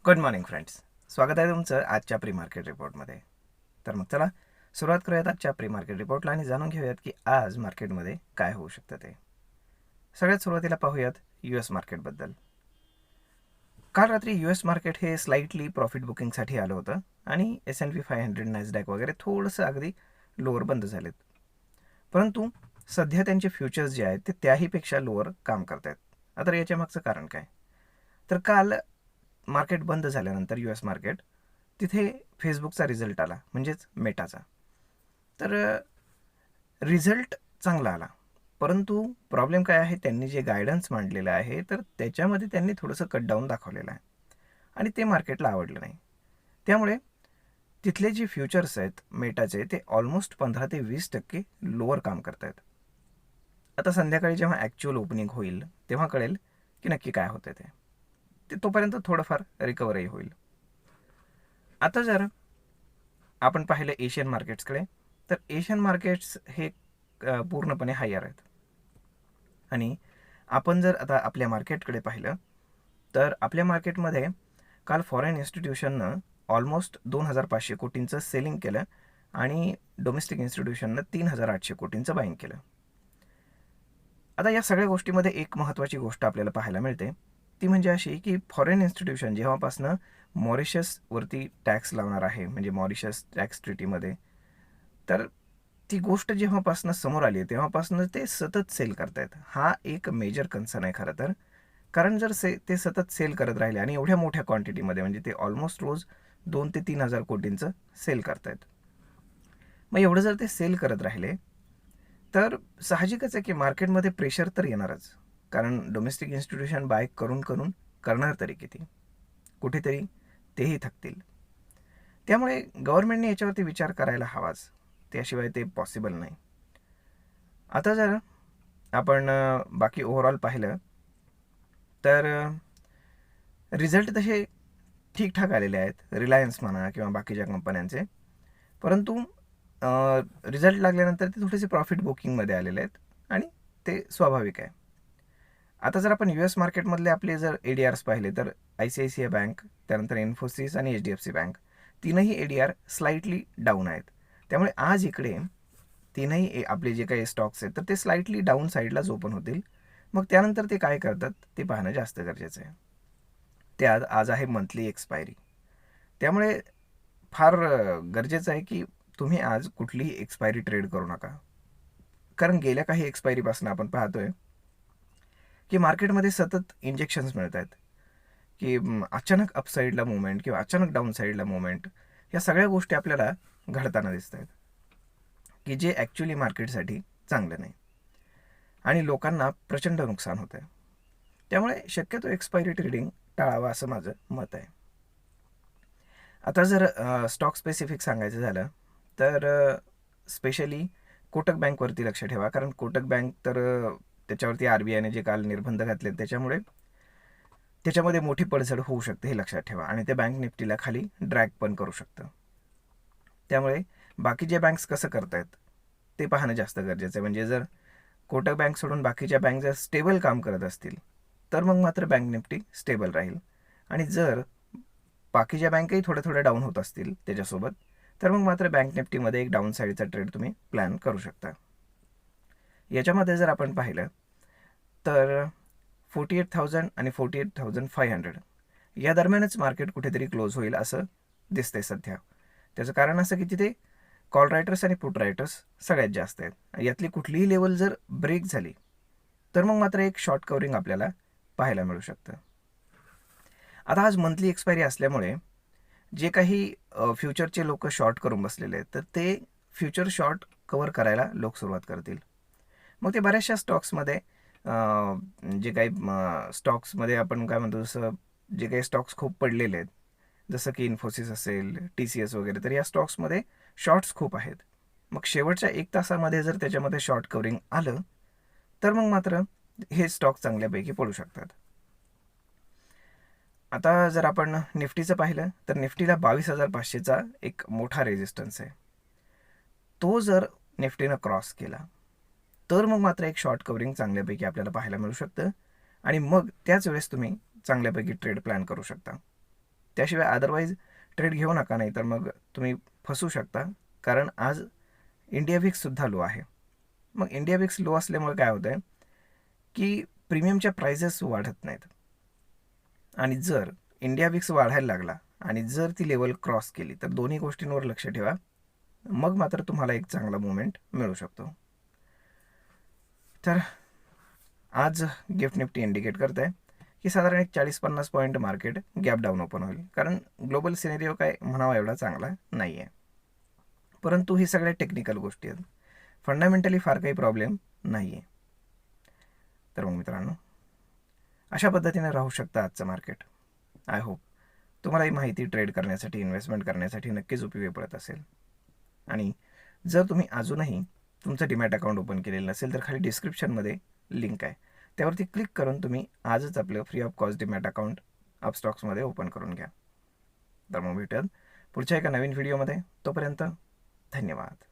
Good morning friends. स्वागत आहे तुमचं आजच्या प्री मार्केट रिपोर्टमध्ये. तर मग चला सुरुवात करूयात आजच्या प्री मार्केट रिपोर्टला आणि जाणून घेऊयात की आज मार्केटमध्ये काय होऊ शकतं ते. सगळ्यात सुरुवातीला पाहूयात US मार्केटबद्दल. काल रात्री US मार्केट हे स्लाइटली प्रॉफिट बुकिंगसाठी आलं होतं आणि S&P 500 नॅसडॅक वगैरे थोडंसं अगदी लोअर बंद झालेत. परंतु सध्या त्यांचे फ्युचर्स जे आहेत ते त्याहीपेक्षा लोअर काम करत आहेत. आता याच्या मागचं कारण काय? तर काल मार्केट बंद झाल्यानंतर US मार्केट तिथे फेसबुकचा रिझल्ट आला, म्हणजेच मेटाचा. तर रिझल्ट चांगला आला, परंतु प्रॉब्लेम काय आहे, त्यांनी जे गायडन्स मांडलेलं आहे तर त्याच्यामध्ये त्यांनी थोडंसं कट डाऊन दाखवलेलं आहे आणि ते मार्केटला आवडलं नाही. त्यामुळे तिथले जे फ्युचर्स आहेत मेटाचे ते ऑलमोस्ट 15 ते 20% लोअर काम करत आहेत. आता संध्याकाळी जेव्हा ॲक्च्युअल ओपनिंग होईल तेव्हा कळेल की नक्की काय होतं ते तोपर्यंत थोडंफार रिकवरही होईल. आता जर आपण पाहिलं एशियन मार्केट्सकडे, तर एशियन मार्केट्स हे पूर्णपणे हायर आहेत. आणि आपण जर आता आपल्या मार्केटकडे पाहिलं तर आपल्या मार्केटमध्ये काल फॉरेन इन्स्टिट्यूशननं ऑलमोस्ट 2,500 कोटींचं सेलिंग केलं आणि डोमेस्टिक इन्स्टिट्यूशननं 3,800 कोटींचं बाईंग केलं. आता या सगळ्या गोष्टीमध्ये एक महत्त्वाची गोष्ट आपल्याला पाहायला मिळते, ती म्हणजे अशी की फॉरेन इन्स्टिट्यूशन जेव्हापासनं मॉरिशसवरती टॅक्स लावणार आहे, म्हणजे मॉरिशस टॅक्स ट्रिटीमध्ये, तर ती गोष्ट जेव्हापासनं समोर आली आहे तेव्हापासनं ते सतत सेल करतायत. हा एक मेजर कन्सर्न आहे खरं तर. कारण जर ते सतत सेल करत राहिले आणि एवढ्या मोठ्या क्वांटिटीमध्ये, म्हणजे ते ऑलमोस्ट रोज 2,000 ते 3,000 कोटींचं सेल करतायत. मग एवढं जर ते सेल करत राहिले तर साहजिकच आहे की मार्केटमध्ये प्रेशर तर येणारच. कारण डोमेस्टिक इन्स्टिट्यूशन बाय करून करून करणार तरी किती, कुठेतरी तेही थकतील. त्यामुळे गव्हर्नमेंटने याच्यावरती विचार करायला हवाच, त्याशिवाय ते पॉसिबल नाही. आता जर आपण बाकी ओव्हरऑल पाहिलं तर रिझल्ट तसे ठीकठाक आलेले आहेत, रिलायन्स म्हणा किंवा बाकीच्या कंपन्यांचे. परंतु रिझल्ट लागल्यानंतर ते थोडेसे प्रॉफिट बुकिंगमध्ये आलेले आहेत आणि ते स्वाभाविक आहे. आता जर आपण US मार्केटमधले आपले जर ADRs पाहिले तर ICICI बँक, त्यानंतर इन्फोसिस आणि HDFC बँक, तीनही ADR स्लाइटली डाऊन आहेत. त्यामुळे आज इकडे तीनही आपले जे काही स्टॉक्स आहेत तर ते स्लाइटली डाऊन साईडलाच ओपन होतील. मग त्यानंतर ते काय करतात ते पाहणं जास्त गरजेचं आहे. ते आज आहे मंथली एक्सपायरी. त्यामुळे फार गरजेचं आहे की तुम्ही आज कुठलीही एक्सपायरी ट्रेड करू नका. कारण गेल्या काही एक्सपायरीपासून आपण पाहतोय की मार्केटमध्ये सतत इंजेक्शन्स मिळत आहेत की अचानक अपसाईडला मुवमेंट किंवा अचानक डाऊन साईडला मुवमेंट, या सगळ्या गोष्टी आपल्याला घडताना दिसत आहेत की जे ॲक्च्युली मार्केटसाठी चांगलं नाही आणि लोकांना प्रचंड नुकसान होतं आहे. त्यामुळे शक्यतो एक्सपायरी ट्रेडिंग टाळावं असं माझं मत आहे. आता जर स्टॉक स्पेसिफिक सांगायचं झालं तर स्पेशली कोटक बँकवरती लक्ष ठेवा. कारण कोटक बँक तर त्याच्यावरती RBIने जे काल निर्बंध घातले त्याच्यामुळे त्याच्यामध्ये मोठी पडझड होऊ शकते हे लक्षात ठेवा आणि ते बँक निफ्टीला खाली ड्रॅग पण करू शकतं. त्यामुळे बाकीचे बँक्स कसं करतायत ते पाहणं जास्त गरजेचं आहे. म्हणजे जर कोटक बँक सोडून बाकीच्या बँक जर स्टेबल काम करत असतील तर मग मात्र बँक निफ्टी स्टेबल राहील. आणि जर बाकीच्या बँकही थोड्या डाऊन होत असतील त्याच्यासोबत, तर मग मात्र बँक निफ्टीमध्ये एक डाऊन साईडचा ट्रेड तुम्ही प्लॅन करू शकता. याच्यामध्ये जर आपण पाहिलं तर 48,000 आणि 48,500 या दरम्यानच मार्केट कुठेतरी क्लोज होईल असं दिसतंय सध्या. त्याचं कारण असं की तिथे कॉल रायटर्स आणि पुट रायटर्स सगळ्यात जास्त आहेत. यातली कुठलीही लेवल जर ब्रेक झाली तर मग मात्र एक शॉर्ट कव्हरिंग आपल्याला पाहायला मिळू शकतं. आता आज मंथली एक्सपायरी असल्यामुळे जे काही फ्युचरचे लोक शॉर्ट करून बसलेले आहेत तर ते फ्युचर शॉर्ट कव्हर करायला लोक सुरुवात करतील. मग ते बऱ्याचशा स्टॉक्समध्ये जे काही स्टॉक्समध्ये आपण काय म्हणतो, जसं जे काही स्टॉक्स खूप पडलेले आहेत जसं की इन्फोसिस असेल, TCS वगैरे, तर या स्टॉक्समध्ये शॉर्ट्स खूप आहेत. मग शेवटच्या 1 तासामध्ये जर त्याच्यामध्ये शॉर्ट कव्हरिंग आलं तर मग मात्र हे स्टॉक चांगल्यापैकी पडू शकतात. आता जर आपण निफ्टीचं पाहिलं तर निफ्टीला 22,500चा एक मोठा रेजिस्टन्स आहे. तो जर निफ्टीनं क्रॉस केला तर मग मात्र एक शॉर्ट कव्हरिंग चांगल्यापैकी आपल्याला पाहायला मिळू शकतं आणि मग त्याच वेळेस तुम्ही चांगल्यापैकी ट्रेड प्लॅन करू शकता. त्याशिवाय अदरवाईज ट्रेड घेऊ नका, नाही तर मग तुम्ही फसू शकता. कारण आज इंडिया विक्ससुद्धा लो आहे. मग इंडिया विक्स लो असल्यामुळे काय होतं आहे की प्रीमियमच्या प्राइसेस वाढत नाहीत. आणि जर इंडिया विक्स वाढायला लागला आणि जर ती लेवल क्रॉस केली तर दोन्ही गोष्टींवर लक्ष ठेवा, मग मात्र तुम्हाला एक चांगला मुवमेंट मिळू शकतो. तर आज गिफ्ट निफ्टी इंडिकेट करत आहे की साधारण एक 40-50 point market gap down open होईल. कारण ग्लोबल सिनेरिओ काय म्हणावा एवढा चांगला नाही आहे. परंतु ही सगळ्या टेक्निकल गोष्टी आहेत, फंडामेंटली फार काही प्रॉब्लेम नाही आहे. तर मग मित्रांनो, अशा पद्धतीने राहू शकतं आजचं मार्केट. आय होप तुम्हाला ही माहिती ट्रेड करण्यासाठी, इन्व्हेस्टमेंट करण्यासाठी नक्कीच उपयोगी पडत असेल. आणि जर तुम्ही अजूनही तुमचं डीमॅट अकाउंट ओपन केलेलं नसेल तर खाली डिस्क्रिप्शनमध्ये लिंक आहे, त्यावरती क्लिक करून तुम्ही आजच आपलं free of cost demat account अपस्टॉक्समध्ये ओपन करून घ्या. तर मग भेटूयात पुढच्या एका नवीन व्हिडिओमध्ये. तोपर्यंत धन्यवाद.